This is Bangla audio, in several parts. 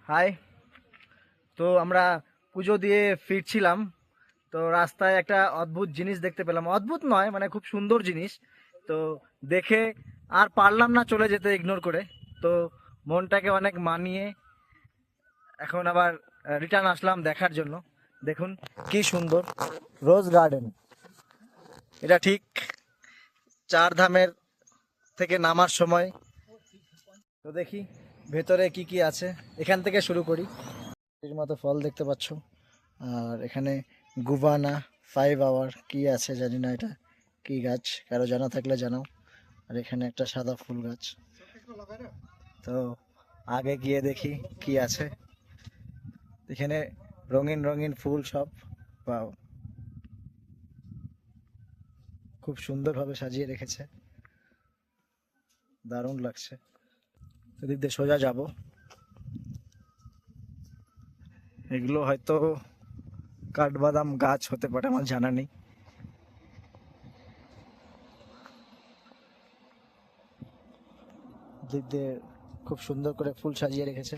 হাই। তো আমরা পুজো দিয়ে ফিরছিলাম, তো রাস্তায় একটা অদ্ভুত জিনিস দেখতে পেলাম। অদ্ভুত নয়, মানে খুব সুন্দর জিনিস। তো দেখে আর পারলাম না চলে যেতে ইগনোর করে। তো মনটাকে অনেক মানিয়ে এখন আবার রিটার্ন আসলাম দেখার জন্য। দেখুন কি সুন্দর রোজ গার্ডেন। এটা ঠিক চার ধামের থেকে নামার সময়। তো দেখি ভেতরে কি কি আছে, এখান থেকে শুরু করি। এর মতো ফল দেখতে পাচ্ছ, আর এখানে গুভানা 5 আওয়ার কি আছে জানি না, এটা কি গাছ, কারো জানা থাকলে জানাও। আর এখানে একটা সাদা ফুল গাছ। তো আগে গিয়ে দেখি কি আছে। এখানে রঙিন রঙিন ফুল সব, বাও, খুব সুন্দরভাবে সাজিয়ে রেখেছে, দারুণ লাগছে। এদিক দিয়ে সোজা যাব। এগুলো হয়তো কাঠবাদাম গাছ হতে পারে, আমার জানা নেই। দিক দিয়ে খুব সুন্দর করে ফুল সাজিয়ে রেখেছে।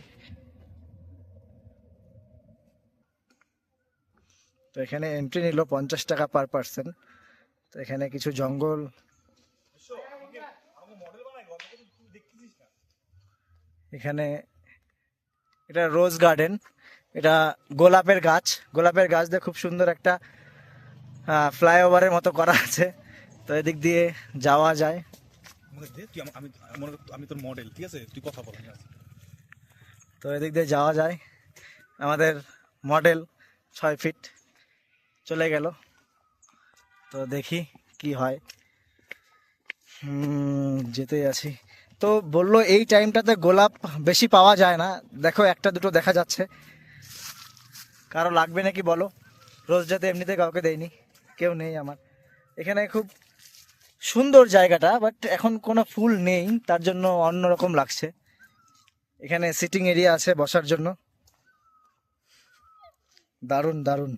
তো এখানে এন্ট্রি নিল 50 টাকা পার পার্সন। তো এখানে কিছু জঙ্গল, এখানে এটা রোজ গার্ডেন, এটা গোলাপের গাছ। গোলাপের গাছ দিয়ে খুব সুন্দর একটা ফ্লাইওভারের মতো করা আছে। তো এদিক দিয়ে যাওয়া যায়। আমি তোর মডেল, ঠিক আছে, তুই কথা বল। তো এদিক দিয়ে যাওয়া যায়। আমাদের মডেল 6 ফিট চলে গেল। তো দেখি কি হয়। যেতেই আছি। তো বললো এই টাইমটাতে গোলাপ বেশি পাওয়া যায় না, দেখো একটা দুটো দেখা যাচ্ছে। কারো লাগবে নাকি বলো? রোজ যাতে এমনিতে কাউকে দেয়নি, কেউ নেই আমার এখানে। খুব সুন্দর জায়গাটা, বাট এখন কোনো ফুল নেই, তার জন্য অন্যরকম লাগছে। এখানে সিটিং এরিয়া আছে বসার জন্য, দারুণ দারুণ।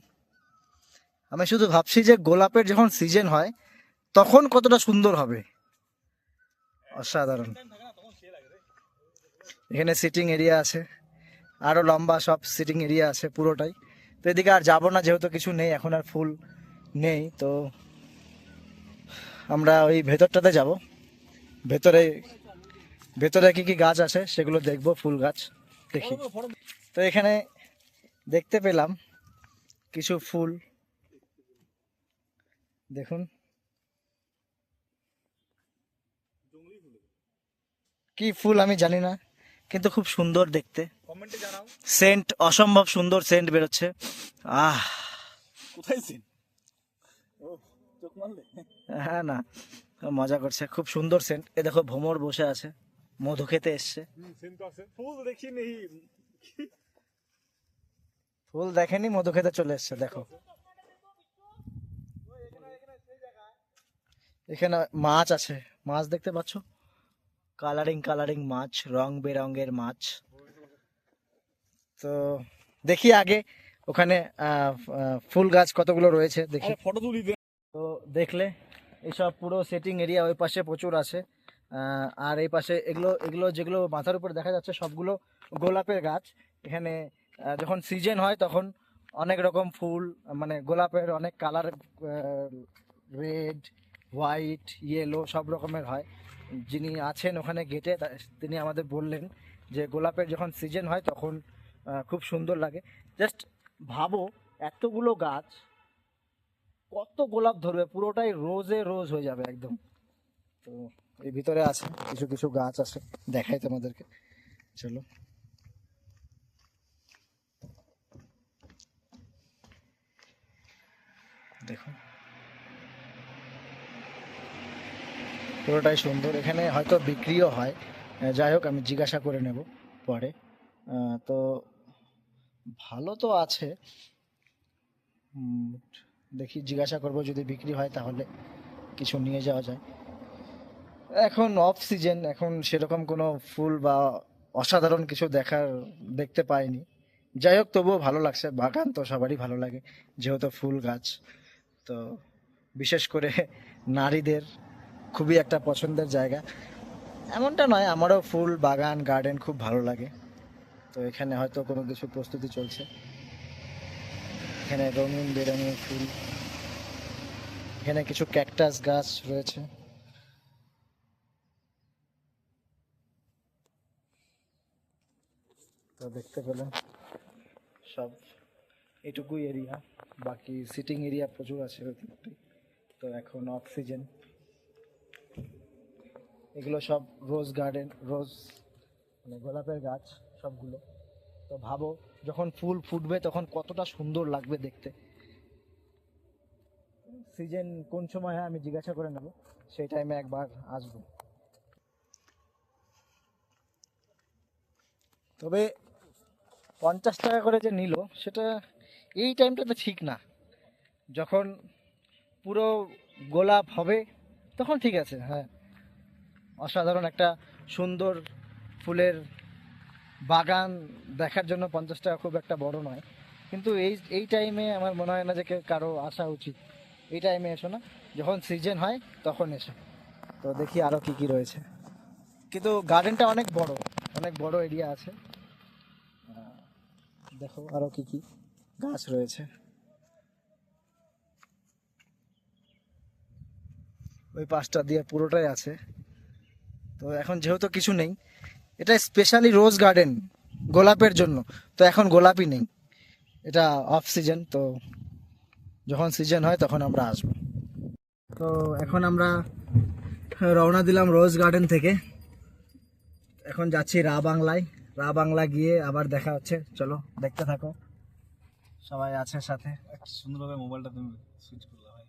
আমি শুধু ভাবছি যে গোলাপের যখন সিজন হয় তখন কতটা সুন্দর হবে, অসাধারণ। এখানে সিটিং এরিয়া আছে, আরো লম্বা সব সিটিং এরিয়া আছে পুরোটাই। তো এদিকে আর যাবো না, যেহেতু কিছু নেই এখন, আর ফুল নেই। তো আমরা ওই ভেতরটাতে যাব। ভেতরে ভেতরে কি কি গাছ আছে সেগুলো দেখবো, ফুল গাছ দেখি। তো এখানে দেখতে পেলাম কিছু ফুল, দেখুন কি ফুল আমি জানি না, কিন্তু খুব সুন্দর দেখতে। কমেন্টে জানাও। সেন্ট অসম্ভব সুন্দর সেন্ট বেরোচ্ছে। আহ, কোথায় ছিন? ও, চোখ মারলে? হ্যাঁ না, মজা করছে, খুব সুন্দর সেন্ট। এ দেখো ভ্রমর বসে আছে, মধু খেতে এসছে। সিন তো আছে, ফুল দেখি নেই। ফুল দেখেনি, মধু খেতে চলে এসছে। দেখো এখানে মাছ আছে, মাছ দেখতে পাচ্ছ, কালারিং কালারিং মাছ, রং বেরঙের মাছ। তো দেখি আগে ওখানে ফুল গাছ কতগুলো রয়েছে দেখি। ফটো তুলি দে। তো দেখলে এইসব পুরো সেটিং এরিয়া ওই পাশে প্রচুর আছে। আর এই পাশে এগুলো এগুলো যেগুলো মাথার উপরে দেখা যাচ্ছে সবগুলো গোলাপের গাছ। এখানে যখন সিজন হয় তখন অনেক রকম ফুল, মানে গোলাপের অনেক কালার, রেড, হোয়াইট, ইয়েলো সব রকমের হয়। যিনি আছেন ওখানে গেটে তিনি আমাদের বললেন যে গোলাপের যখন সিজন হয় তখন খুব সুন্দর লাগে। জাস্ট ভাবো, এতগুলো গাছ, কত গোলাপ ধরবে, পুরোটাই রোজে রোজ হয়ে যাবে একদম। তো এই ভিতরে আছে কিছু কিছু গাছ আছে, দেখাই তোমাদেরকে, চলো। দেখো পুরোটাই সুন্দর, এখানে হয়তো বিক্রিও হয়। যাই হোক, আমি জিজ্ঞাসা করে নেব পরে। তো ভালো তো আছে। দেখি জিজ্ঞাসা করব, যদি বিক্রি হয় তাহলে কিছু নিয়ে যাওয়া যায়। এখন অফ সিজন, এখন সেরকম কোনো ফুল বা অসাধারণ কিছু দেখতে পাইনি। যাই হোক, তবুও ভালো লাগছে, বাগান তো সবারই ভালো লাগে যেহেতু ফুল গাছ। তো বিশেষ করে নারীদের খুবই একটা পছন্দের জায়গা। এমনটা নয়, আমারও ফুল বাগান গার্ডেন খুব ভালো লাগে। তো তো এখানে হয়তো কোনো কিছু প্রস্তুতি চলছে। এখানে রঙিন বেরঙিন ফুল, এখানে কিছু ক্যাকটাস গাছ রয়েছে। তো দেখতে পেলাম সব এটুকুই এরিয়া, বাকি সিটিং এরিয়া প্রচুর আছে ওই দিকটাই। তো এখন অক্সিজেন, এগুলো সব রোজ গার্ডেন, রোজ মানে গোলাপের গাছ সবগুলো। তো ভাবো যখন ফুল ফুটবে তখন কতটা সুন্দর লাগবে দেখতে। সিজন কোন সময় হয় আমি জিজ্ঞাসা করে নেব, সেই টাইমে একবার আসবো। তবে 50 টাকা করে যে নিল সেটা এই টাইমটাতে ঠিক না। যখন পুরো গোলাপ হবে তখন ঠিক আছে, হ্যাঁ, অসাধারণ একটা সুন্দর ফুলের বাগান দেখার জন্য 50 টাকা খুব একটা বড় নয়। কিন্তু এই টাইমে আমার মনে হয় না যে কারো আসা উচিত। এই টাইমে এসো না, যখন সিজন হয় তখন এসো। তো দেখি আরও কি কি রয়েছে। কিন্তু গার্ডেনটা অনেক বড় এরিয়া আছে। দেখো আরও কি কি গাছ রয়েছে। ওই পাশটা দিয়ে পুরোটাই আছে। তো এখন যেহেতু কিছু নেই, এটা স্পেশালি রোজ গার্ডেন গোলাপের জন্য। তো এখন গোলাপই নেই, এটা অফ সিজন। তো যখন সিজন হয় তখন আমরা আসবো। তো এখন আমরা রওনা দিলাম রোজ গার্ডেন থেকে। এখন যাচ্ছি রা বাংলা গিয়ে আবার দেখা হচ্ছে। চলো দেখতে থাকো, সবাই আছে সাথে। সুন্দরভাবে মোবাইলটা তুমি সুইচ করলা ভাই।